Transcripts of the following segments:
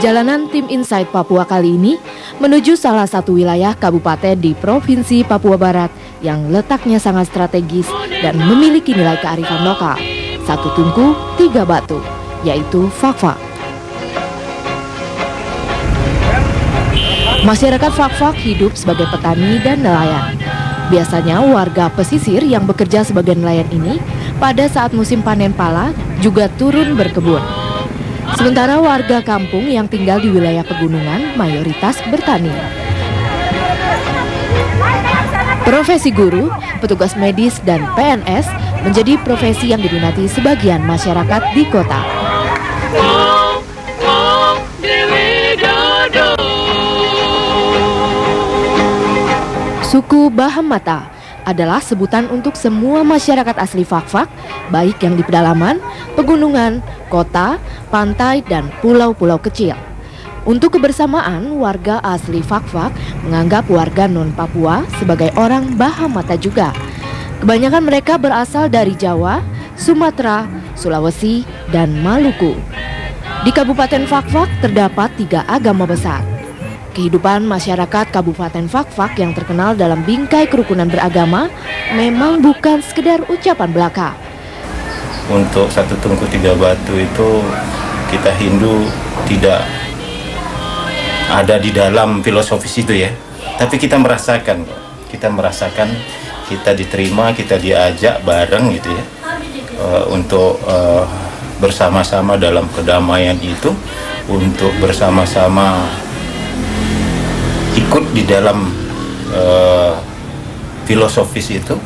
Perjalanan tim Insight Papua kali ini menuju salah satu wilayah kabupaten di Provinsi Papua Barat yang letaknya sangat strategis dan memiliki nilai kearifan lokal. Satu tungku, tiga batu, yaitu Fak-Fak. Masyarakat Fak-Fak hidup sebagai petani dan nelayan. Biasanya warga pesisir yang bekerja sebagai nelayan ini pada saat musim panen pala juga turun berkebun. Sementara warga kampung yang tinggal di wilayah pegunungan mayoritas bertani. Profesi guru, petugas medis, dan PNS menjadi profesi yang diminati sebagian masyarakat di kota. Suku Bahamata adalah sebutan untuk semua masyarakat asli Fak-Fak, baik yang di pedalaman, pegunungan, kota, pantai, dan pulau-pulau kecil. Untuk kebersamaan, warga asli Fak-Fak menganggap warga non-Papua sebagai orang Bahamata juga. Kebanyakan mereka berasal dari Jawa, Sumatera, Sulawesi, dan Maluku. Di Kabupaten Fak-Fak terdapat 3 agama besar. Kehidupan masyarakat Kabupaten Fak-Fak yang terkenal dalam bingkai kerukunan beragama memang bukan sekedar ucapan belaka. Untuk satu tungku tiga batu itu kita Hindu tidak ada di dalam filosofis itu ya. Tapi kita merasakan, kita diterima, kita diajak bareng gitu ya. Untuk bersama-sama dalam kedamaian itu, untuk bersama-sama ikut di dalam filosofis itu.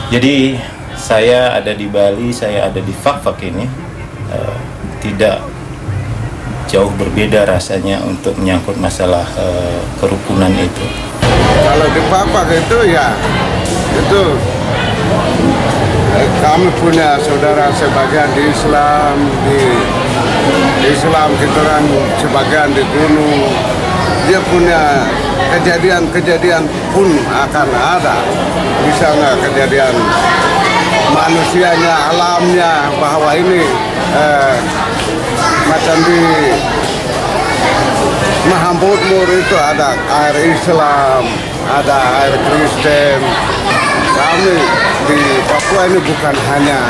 Jadi saya ada di Bali, saya ada di Fak-Fak ini tidak jauh berbeda rasanya untuk menyangkut masalah kerukunan itu. Kalau di Fak-Fak itu ya itu kami punya saudara sebagian di Islam, di Islam kita orang sebagian di gunung. Dia punya kejadian-kejadian pun akan ada. Misalnya kejadian manusianya, alamnya, bahwa ini macam di Mahamudmur itu ada air Islam, ada air Kristen. Kami di Papua ini bukan hanya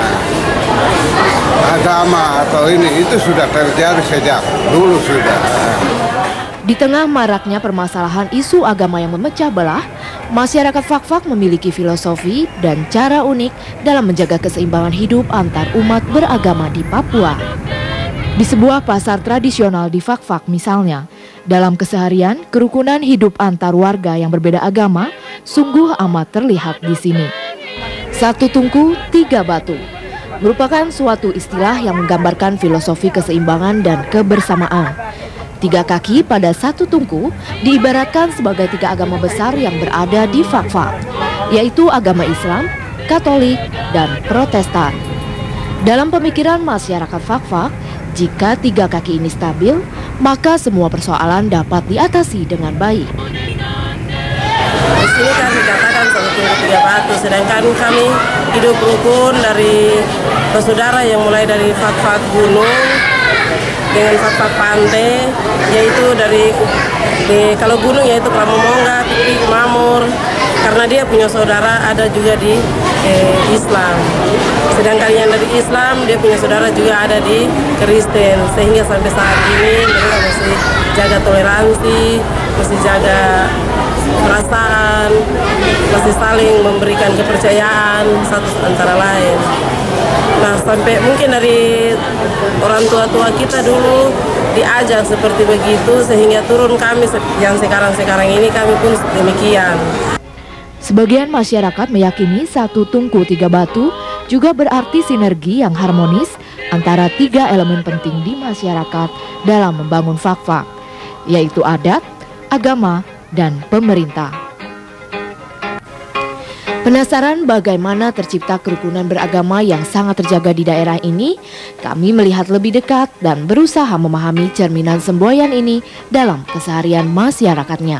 agama atau ini, itu sudah terjadi sejak dulu sudah. Di tengah maraknya permasalahan isu agama yang memecah belah, masyarakat Fak-Fak memiliki filosofi dan cara unik dalam menjaga keseimbangan hidup antar umat beragama di Papua. Di sebuah pasar tradisional di Fak-Fak misalnya, dalam keseharian kerukunan hidup antar warga yang berbeda agama sungguh amat terlihat di sini. Satu tungku, tiga batu merupakan suatu istilah yang menggambarkan filosofi keseimbangan dan kebersamaan. 3 kaki pada satu tungku diibaratkan sebagai 3 agama besar yang berada di Fak-Fak, yaitu agama Islam, Katolik, dan Protestan. Dalam pemikiran masyarakat Fak-Fak, jika 3 kaki ini stabil, maka semua persoalan dapat diatasi dengan baik. Di sini kan dikatakan satu tungku tiga batu, sedangkan kami hidup rukun dari bersaudara yang mulai dari Fak-Fak gunung dengan Fak-Fak pantai, yaitu kalau gunung yaitu Pramomonga, Pipik, Mamur, karena dia punya saudara ada juga di Islam. Sedangkan yang dari Islam dia punya saudara juga ada di Kristen, sehingga sampai saat ini mereka masih jaga toleransi, masih jaga perasaan, masih saling memberikan kepercayaan satu antara lain. Nah, sampai mungkin dari orang tua-tua kita dulu diajak seperti begitu, sehingga turun kami yang sekarang ini kami pun demikian. Sebagian masyarakat meyakini satu tungku tiga batu juga berarti sinergi yang harmonis antara 3 elemen penting di masyarakat dalam membangun Fak-Fak, yaitu adat, agama, dan pemerintah. Penasaran bagaimana tercipta kerukunan beragama yang sangat terjaga di daerah ini? Kami melihat lebih dekat dan berusaha memahami cerminan semboyan ini dalam keseharian masyarakatnya.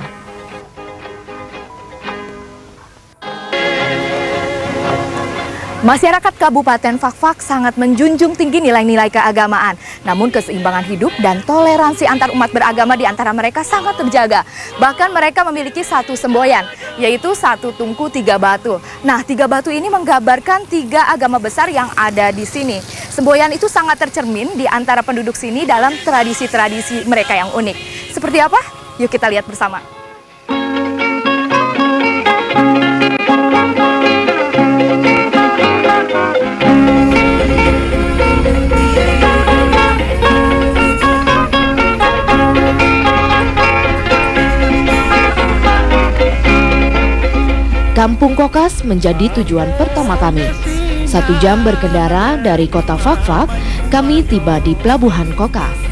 Masyarakat Kabupaten Fakfak sangat menjunjung tinggi nilai-nilai keagamaan. Namun keseimbangan hidup dan toleransi antar umat beragama di antara mereka sangat terjaga. Bahkan mereka memiliki satu semboyan, yaitu satu tungku tiga batu. Nah, tiga batu ini menggambarkan tiga agama besar yang ada di sini. Semboyan itu sangat tercermin di antara penduduk sini dalam tradisi-tradisi mereka yang unik. Seperti apa? Yuk kita lihat bersama. Kampung Kokas menjadi tujuan pertama kami. 1 jam berkendara dari kota Fakfak, kami tiba di Pelabuhan Kokas.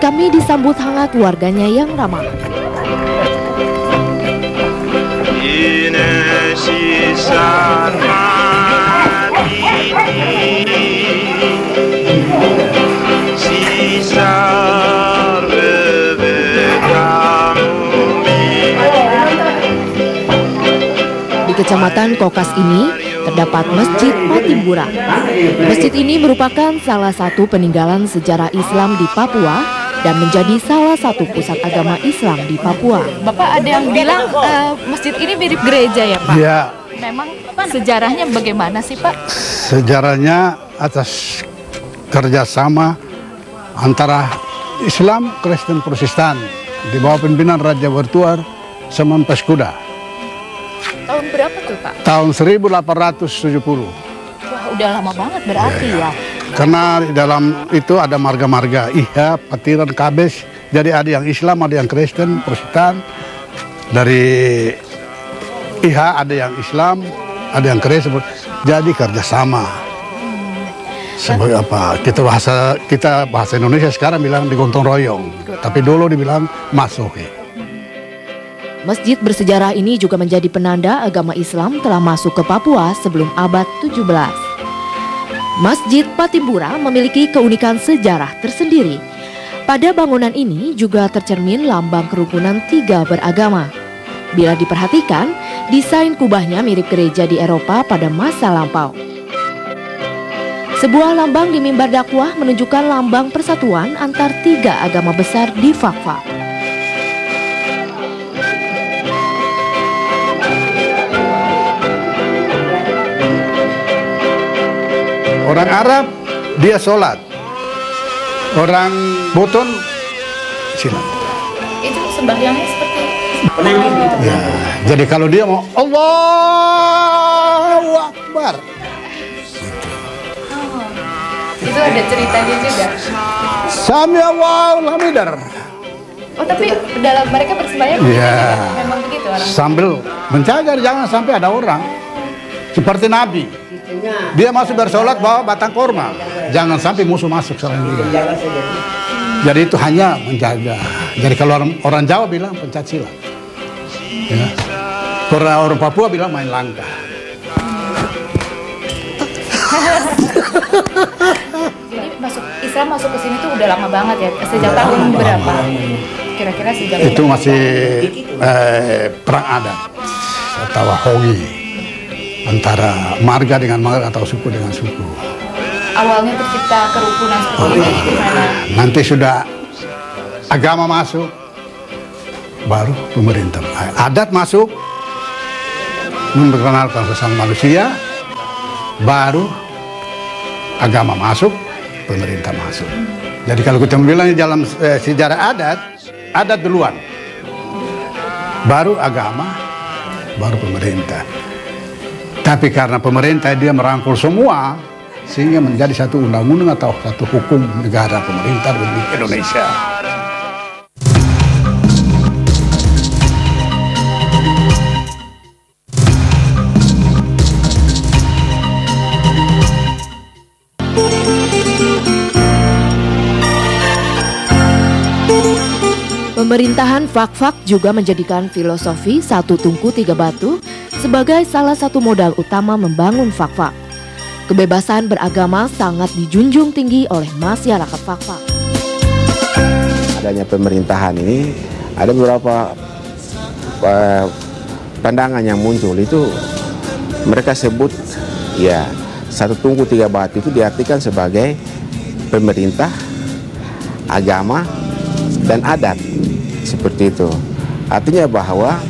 Kami disambut hangat warganya yang ramah. Di Kecamatan Kokas ini terdapat Masjid Patimbura. Masjid ini merupakan salah satu peninggalan sejarah Islam di Papua dan menjadi salah satu pusat agama Islam di Papua. Bapak ada yang bilang masjid ini mirip gereja ya Pak? Iya. Memang sejarahnya bagaimana sih Pak? Sejarahnya atas kerjasama antara Islam, Kristen, Protestan di bawah pimpinan Raja Bertuar Semon Peskuda. Tahun berapa tuh Pak? Tahun 1870. Wah, udah lama banget berarti ya. Karena di dalam itu ada marga-marga Iha, Patiran, Kabes. Jadi ada yang Islam, ada yang Kristen, Protestan. Dari Iha ada yang Islam, ada yang Kristen. Jadi kerjasama. Sebagai apa? Kita bahasa Indonesia sekarang bilang digotong royong. Tapi dulu dibilang masuki. Masjid bersejarah ini juga menjadi penanda agama Islam telah masuk ke Papua sebelum abad 17. Masjid Patimbura memiliki keunikan sejarah tersendiri. Pada bangunan ini juga tercermin lambang kerukunan 3 beragama. Bila diperhatikan, desain kubahnya mirip gereja di Eropa pada masa lampau. Sebuah lambang di mimbar dakwah menunjukkan lambang persatuan antar 3 agama besar di Fakfak. Orang Arab dia sholat, orang Buton silat. Itu sembahyangnya seperti Ya, jadi kalau dia mau Allahu Akbar, itu ada ceritanya juga. Sami Allahu Hamidar. Oh tapi dalam mereka bersembahyang Ya, memang begitu orang. sambil menjaga jangan sampai ada orang seperti Nabi. Dia masuk bersolat bawa batang korma, jangan sampai musuh masuk selain dia. Jadi itu hanya menjaga. Jadi kalau orang Jawa bilang pencak silat, ya. Kalau orang Papua bilang main langkah. Jadi Islam masuk ke sini tuh udah lama banget ya. Sejak tahun berapa? Kira-kira sejak itu masih perang adat atau hogi. Antara marga dengan marga atau suku dengan suku. Awalnya tercipta kerukunan seperti ini gimana? Nanti sudah agama masuk, baru pemerintah. Adat masuk, memperkenalkan sesama manusia, baru agama masuk, pemerintah masuk. Jadi kalau kita bilang dalam sejarah adat duluan, baru agama, baru pemerintah. Tapi karena pemerintah dia merangkul semua, sehingga menjadi satu undang-undang atau satu hukum negara pemerintah Republik Indonesia. Pemerintahan Fak-Fak juga menjadikan filosofi satu tungku tiga batu sebagai salah satu modal utama membangun Fak-Fak. Kebebasan beragama sangat dijunjung tinggi oleh masyarakat Fak-Fak. Adanya pemerintahan ini ada beberapa pandangan yang muncul, itu mereka sebut ya satu tungku tiga batu itu diartikan sebagai pemerintah, agama, dan adat. Seperti itu. Artinya bahwa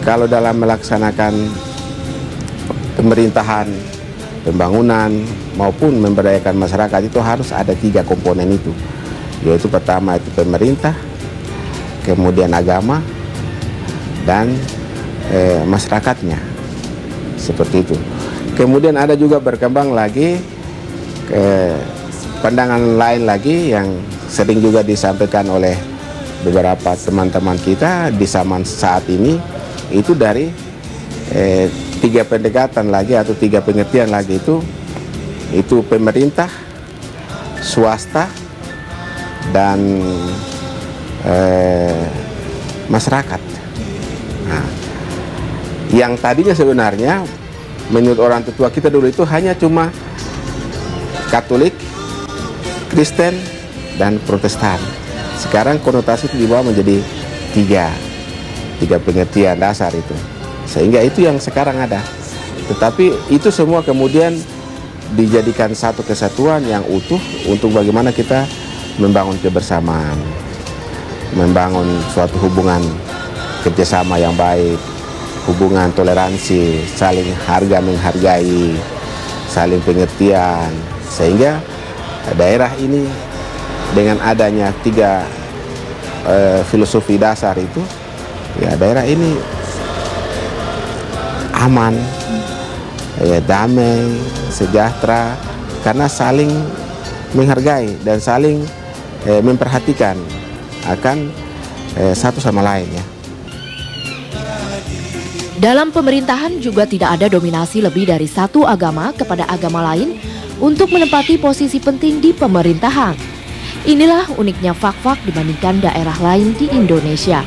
kalau dalam melaksanakan pemerintahan, pembangunan maupun memberdayakan masyarakat itu harus ada tiga komponen itu. Yaitu pertama itu pemerintah, kemudian agama, dan masyarakatnya. Seperti itu. Kemudian ada juga berkembang lagi pandangan lain lagi yang sering juga disampaikan oleh beberapa teman-teman kita di zaman saat ini, itu dari tiga pendekatan lagi atau tiga pengertian lagi, itu pemerintah, swasta, dan masyarakat. Nah, yang tadinya sebenarnya menurut orang tua kita dulu itu hanya cuma Katolik, Kristen, dan Protestan. Sekarang konotasi itu dibawa menjadi tiga pengertian dasar itu, sehingga itu yang sekarang ada. Tetapi itu semua kemudian dijadikan satu kesatuan yang utuh untuk bagaimana kita membangun kebersamaan, membangun suatu hubungan kerjasama yang baik, hubungan toleransi, saling harga menghargai, saling pengertian, sehingga daerah ini dengan adanya tiga filosofi dasar itu, ya daerah ini aman, ya damai, sejahtera, karena saling menghargai dan saling memperhatikan akan satu sama lain ya. Dalam pemerintahan juga tidak ada dominasi lebih dari satu agama kepada agama lain untuk menempati posisi penting di pemerintahan. Inilah uniknya Fak-Fak dibandingkan daerah lain di Indonesia.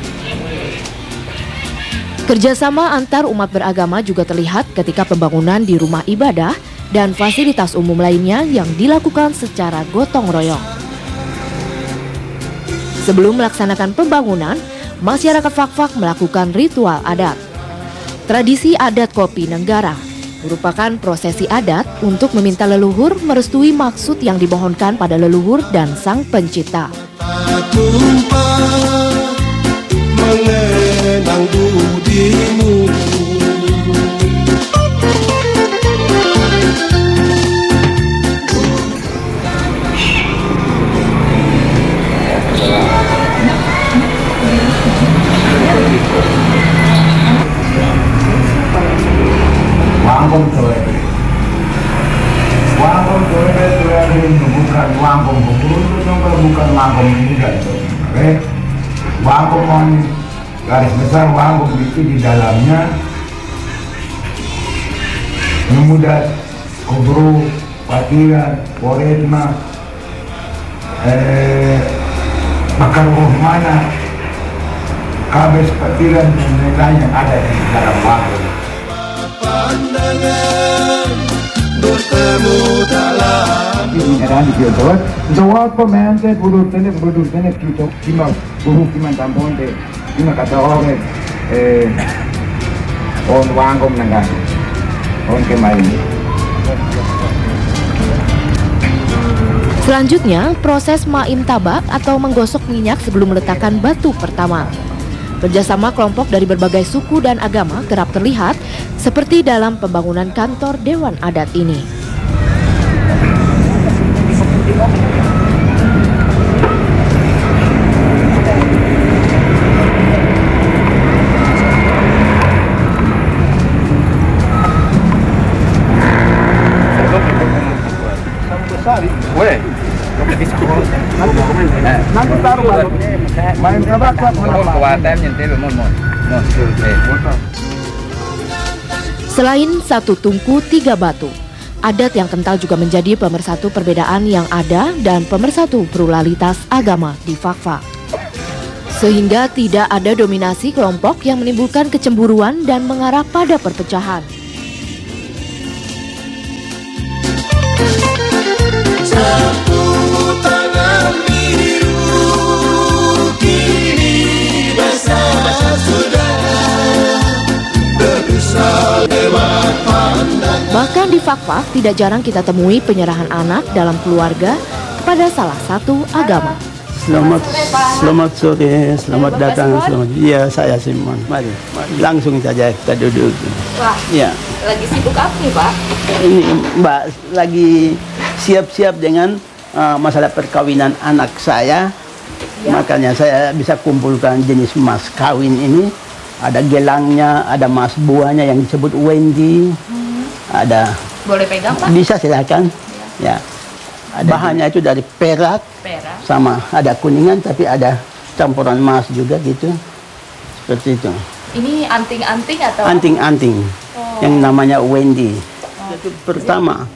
Kerjasama antar umat beragama juga terlihat ketika pembangunan di rumah ibadah dan fasilitas umum lainnya yang dilakukan secara gotong royong. Sebelum melaksanakan pembangunan, masyarakat Fak-Fak melakukan ritual adat. Tradisi adat Kopi Nenggara merupakan prosesi adat untuk meminta leluhur merestui maksud yang dimohonkan pada leluhur dan sang pencipta. Mengenang budimu. Wangkom Soe itu bukan wangkom bukuru, itu bukan wangkom muda itu. Wangkom garis besar wangkom itu di dalamnya memuda kubru, patiran, poretma, bakar mana, kabes, patiran, dan lain-lain yang ada di dalam wangkom. Mineral di Jawa, Jawa pemente buruh tenet kita cuma buruh cuma tampon deh, cuma kata orang on wangkom nengah, on kemarin. Selanjutnya, proses maim tabak atau menggosok minyak sebelum meletakkan batu pertama. Kerjasama kelompok dari berbagai suku dan agama kerap terlihat seperti dalam pembangunan kantor Dewan Adat ini. Selain satu tungku tiga batu, adat yang kental juga menjadi pemersatu perbedaan yang ada dan pemersatu pluralitas agama di Fakfak. Sehingga tidak ada dominasi kelompok yang menimbulkan kecemburuan dan mengarah pada perpecahan. Bahkan di Fakfak tidak jarang kita temui penyerahan anak dalam keluarga kepada salah satu agama. Selamat sore, selamat datang. Iya, saya Simon. Mari, langsung saja kita duduk. Wah, ya. Lagi sibuk apa nih, Pak? Ini Mbak lagi siap-siap dengan masalah perkawinan anak saya. Ya. Makanya saya bisa kumpulkan jenis emas kawin ini. Ada gelangnya, ada emas buahnya yang disebut Wendy. Ada. Boleh pegang, Pak? Bisa, silakan. Ya. Bahannya itu dari perak, sama ada kuningan, tapi ada campuran emas juga gitu, seperti itu. Ini anting-anting atau? Anting-anting, yang namanya Wendy. Pertama,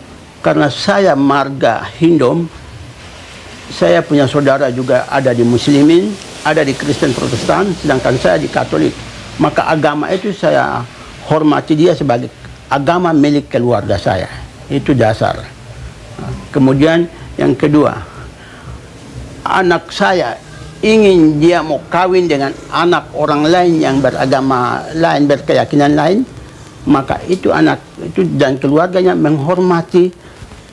karena saya marga Hindu, saya punya saudara juga ada di Muslimin, ada di Kristen Protestan, sedangkan saya di Katolik. Maka agama itu saya hormati dia sebagai agama milik keluarga saya. Itu dasar. Kemudian yang kedua, anak saya ingin dia mau kawin dengan anak orang lain yang beragama lain, berkeyakinan lain, maka itu anak itu dan keluarganya menghormati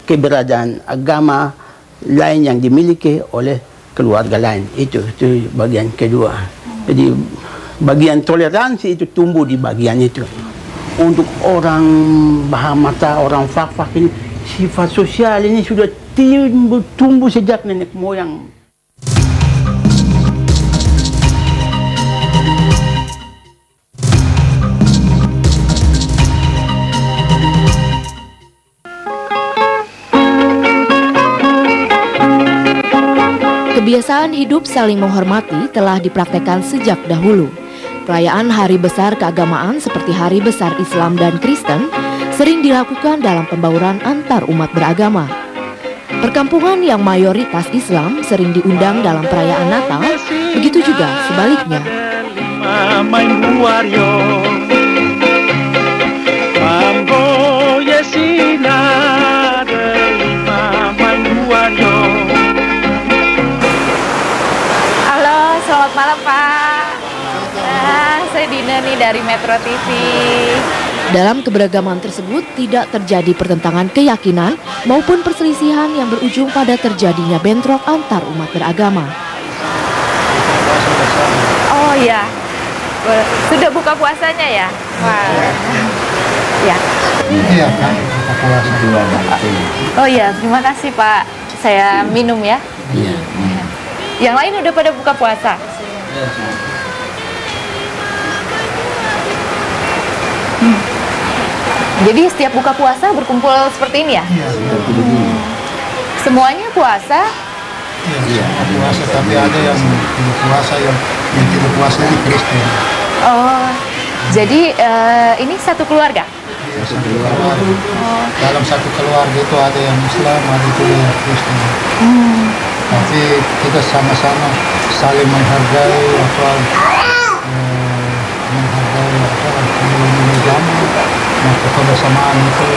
keberadaan agama lain yang dimiliki oleh keluarga lain. Itu bagian kedua. Jadi bagian toleransi itu tumbuh di bagian itu. Untuk orang Bahamata, orang Fakfak ini, sifat sosial ini sudah tumbuh sejak nenek moyang. Kebiasaan hidup saling menghormati telah dipraktekkan sejak dahulu. Perayaan hari besar keagamaan seperti hari besar Islam dan Kristen sering dilakukan dalam pembauran antar umat beragama. Perkampungan yang mayoritas Islam sering diundang dalam perayaan Natal, begitu juga sebaliknya. Halo, selamat malam Pak. Saya Dina nih dari Metro TV. Dalam keberagaman tersebut tidak terjadi pertentangan keyakinan maupun perselisihan yang berujung pada terjadinya bentrok antar umat beragama. Oh iya, sudah buka puasanya ya? Wah. Ya. Iya kan, buka puasa. Oh iya, terima kasih Pak. Saya minum ya. Iya. Yang lain udah pada buka puasa? Jadi setiap buka puasa berkumpul seperti ini ya? Iya. Semuanya puasa? Iya, puasa, tapi ada yang tidak puasa, yang tidak puasa di Kristen. Oh, jadi ini satu keluarga? Iya, satu keluarga. Dalam satu keluarga itu ada yang Islam, ada juga yang Kristen. Tapi kita sama-sama saling menghargai nilai agama. Maka kebersamaan itu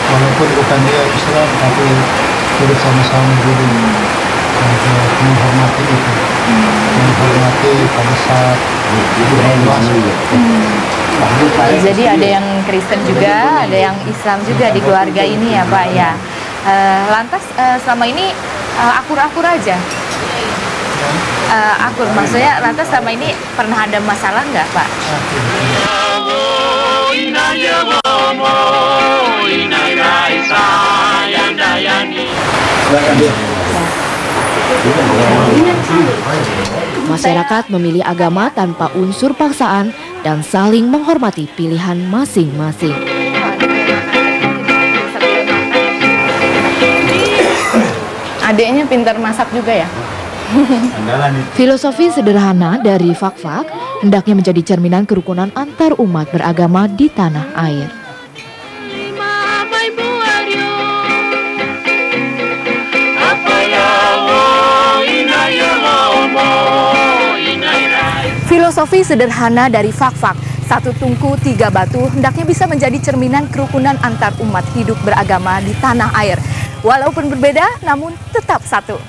walaupun bukan dia Islam, tapi kita sama-sama juga menghormati itu, menghormati pada saat Jadi ada yang Kristen juga, ada yang Islam juga di keluarga ini ya Pak ya. Lantas selama ini akur-akur aja? Akur, maksudnya lantas selama ini pernah ada masalah nggak Pak? Masyarakat memilih agama tanpa unsur paksaan dan saling menghormati pilihan masing-masing. Adiknya pintar masak juga ya? Filosofi sederhana dari Fak-Fak hendaknya menjadi cerminan kerukunan antar umat beragama di tanah air. Filosofi sederhana dari Fak-Fak, satu tungku tiga batu, hendaknya bisa menjadi cerminan kerukunan antar umat hidup beragama di tanah air. Walaupun berbeda, namun tetap satu.